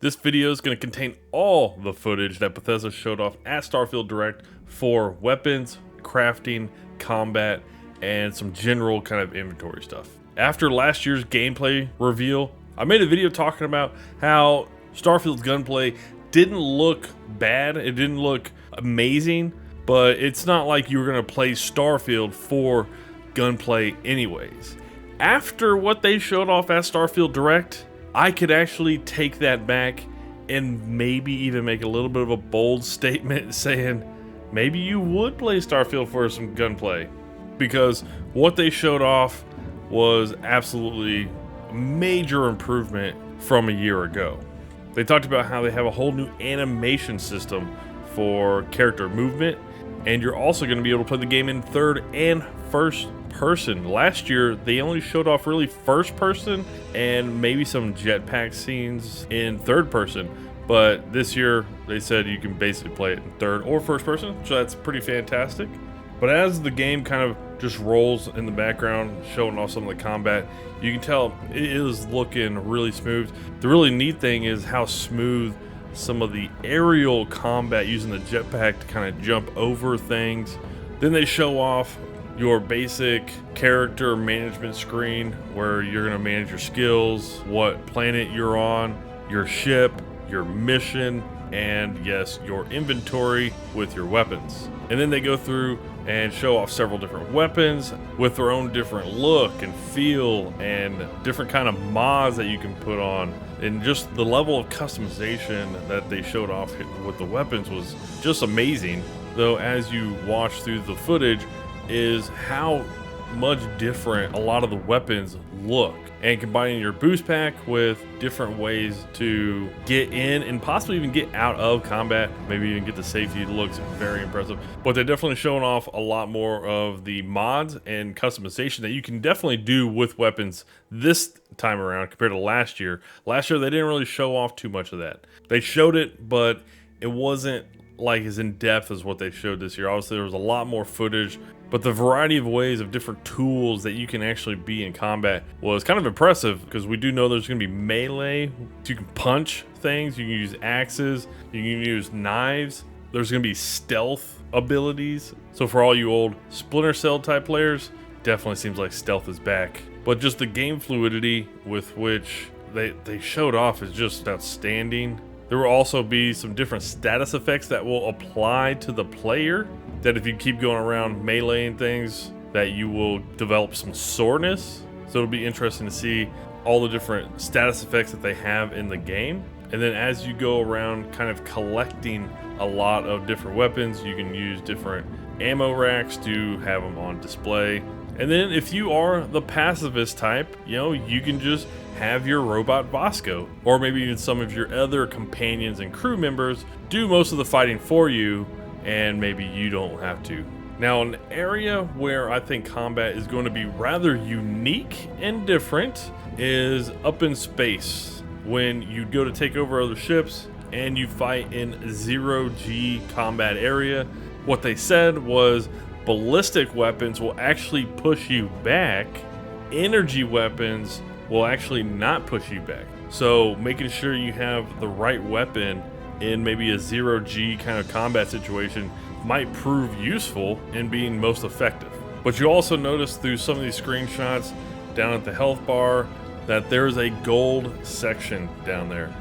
This video is going to contain all the footage that Bethesda showed off at Starfield Direct for weapons, crafting, combat, and some general kind of inventory stuff. After last year's gameplay reveal, I made a video talking about how Starfield's gunplay didn't look bad, it didn't look amazing, but it's not like you were going to play Starfield for gunplay anyways. After what they showed off at Starfield Direct, I could actually take that back and maybe even make a little bit of a bold statement saying maybe you would play Starfield for some gunplay, because what they showed off was absolutely a major improvement from a year ago. They talked about how they have a whole new animation system for character movement, and you're also going to be able to play the game in third and first person. Last year they only showed off really first person and maybe some jetpack scenes in third person, but this year they said you can basically play it in third or first person, so that's pretty fantastic. But as the game kind of just rolls in the background, showing off some of the combat, you can tell it is looking really smooth. The really neat thing is how smooth some of the aerial combat using the jetpack to kind of jump over things. Then they show off your basic character management screen where you're going to manage your skills, what planet you're on, your ship, your mission, and yes, your inventory with your weapons. And then they go through and show off several different weapons with their own different look and feel and different kind of mods that you can put on. And just the level of customization that they showed off with the weapons was just amazing. Though as you watch through the footage is how much different a lot of the weapons look, and combining your boost pack with different ways to get in and possibly even get out of combat, maybe even get the safety, looks very impressive. But they're definitely showing off a lot more of the mods and customization that you can definitely do with weapons this time around compared to last year. Last year they didn't really show off too much of that. They showed it, but it wasn't like as in depth as what they showed this year. Obviously there was a lot more footage, but the variety of ways of different tools that you can actually be in combat was kind of impressive, because we do know there's going to be melee. You can punch things, you can use axes, you can use knives. There's going to be stealth abilities. So for all you old Splinter Cell type players, definitely seems like stealth is back. But just the game fluidity with which they showed off is just outstanding. There will also be some different status effects that will apply to the player, that if you keep going around meleeing things, that you will develop some soreness. So it'll be interesting to see all the different status effects that they have in the game. And then as you go around kind of collecting a lot of different weapons, you can use different ammo racks to have them on display. And then if you are the pacifist type, you can just have your robot Vasco, or maybe even some of your other companions and crew members do most of the fighting for you, and maybe you don't have to. Now, an area where I think combat is going to be rather unique and different is up in space, when you go to take over other ships and you fight in 0G combat area. What they said was ballistic weapons will actually push you back, energy weapons will actually not push you back. So making sure you have the right weapon in maybe a 0G kind of combat situation might prove useful in being most effective. But you also notice through some of these screenshots down at the health bar that there's a gold section down there.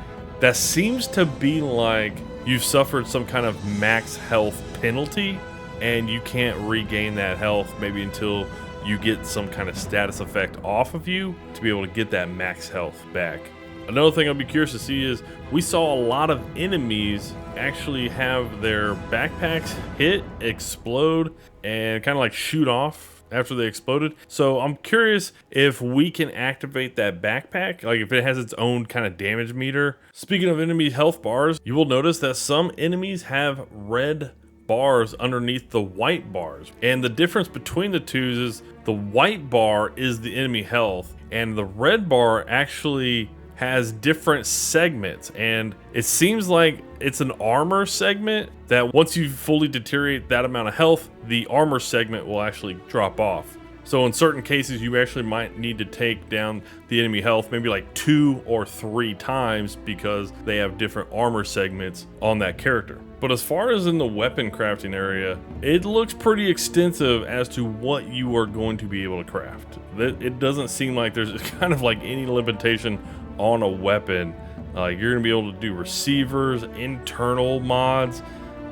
That seems to be like you've suffered some kind of max health penalty and you can't regain that health maybe until you get some kind of status effect off of you to be able to get that max health back. Another thing I'll be curious to see is we saw a lot of enemies actually have their backpacks hit, explode, and kind of like shoot off after they exploded. So I'm curious if we can activate that backpack, like if it has its own kind of damage meter. Speaking of enemy health bars, you will notice that some enemies have red bars underneath the white bars, and the difference between the two is the white bar is the enemy health and the red bar actually has different segments, and it seems like it's an armor segment that once you fully deteriorate that amount of health, the armor segment will actually drop off. So in certain cases, you actually might need to take down the enemy health maybe like 2 or 3 times because they have different armor segments on that character. But as far as in the weapon crafting area, it looks pretty extensive as to what you are going to be able to craft. It doesn't seem like there's kind of like any limitation on a weapon. You're going to be able to do receivers, internal mods,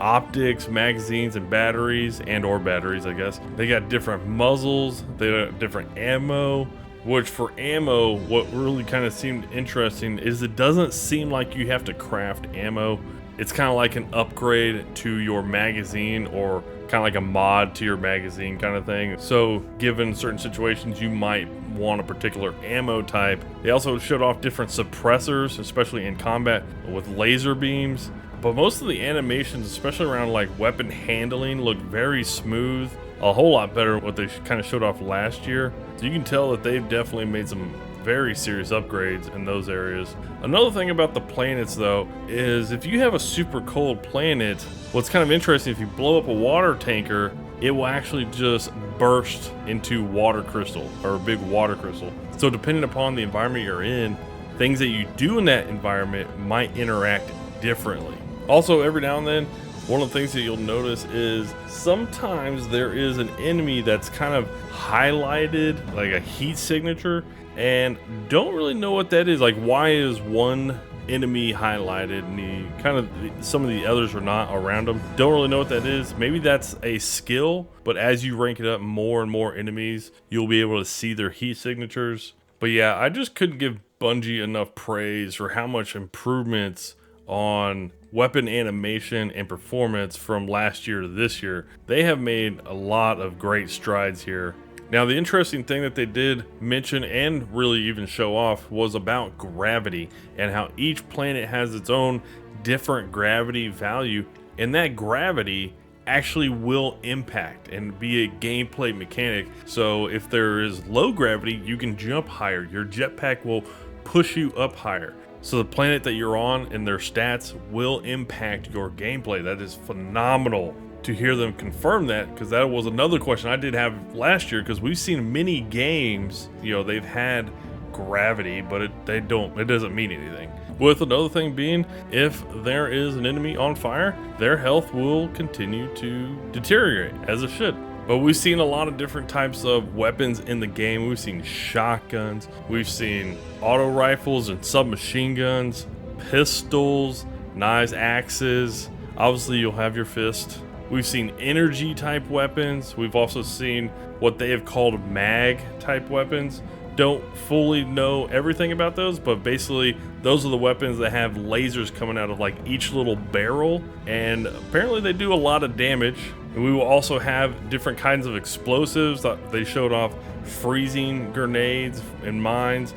optics, magazines, and batteries, or batteries, I guess. They got different muzzles, they got different ammo, which for ammo, what really kind of seemed interesting is it doesn't seem like you have to craft ammo. It's kind of like an upgrade to your magazine, or kind of like a mod to your magazine kind of thing. So given certain situations, you might want a particular ammo type. They also showed off different suppressors, especially in combat with laser beams. But most of the animations, especially around like weapon handling, look very smooth. A whole lot better than what they kind of showed off last year. So you can tell that they've definitely made some very serious upgrades in those areas. Another thing about the planets though is if you have a super cold planet, what's kind of interesting, if you blow up a water tanker, it will actually just burst into water crystal, or a big water crystal. So depending upon the environment you're in, things that you do in that environment might interact differently. Also, every now and then, one of the things that you'll notice is sometimes there is an enemy that's kind of highlighted, like a heat signature, and don't really know what that is. Like, why is one enemy highlighted and some of the others are not around them? Don't really know what that is. Maybe that's a skill, but as you rank it up, more and more enemies, you'll be able to see their heat signatures. But yeah, I just couldn't give Bungie enough praise for how much improvements on weapon animation and performance from last year to this year. They have made a lot of great strides here. Now, the interesting thing that they did mention and really even show off was about gravity and how each planet has its own different gravity value, and that gravity actually will impact and be a gameplay mechanic. So if there is low gravity, you can jump higher. Your jetpack will push you up higher. So the planet that you're on and their stats will impact your gameplay. That is phenomenal to hear them confirm that, because that was another question I did have last year, because we've seen many games, you know, they've had gravity, but it doesn't mean anything. With another thing being, if there is an enemy on fire, their health will continue to deteriorate, as it should. But we've seen a lot of different types of weapons in the game. We've seen shotguns, we've seen auto rifles and submachine guns, pistols, knives, axes. Obviously, you'll have your fist. We've seen energy type weapons. We've also seen what they have called mag type weapons. Don't fully know everything about those, but basically those are the weapons that have lasers coming out of like each little barrel, and apparently they do a lot of damage. And we will also have different kinds of explosives. They showed off freezing grenades and mines,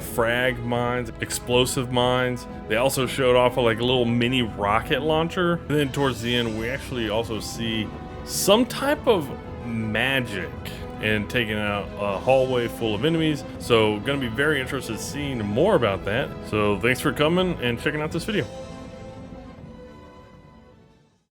frag mines, explosive mines. They also showed off like a little mini rocket launcher. And then towards the end, we actually also see some type of magic and taking out a hallway full of enemies. So gonna be very interested in seeing more about that. So thanks for coming and checking out this video.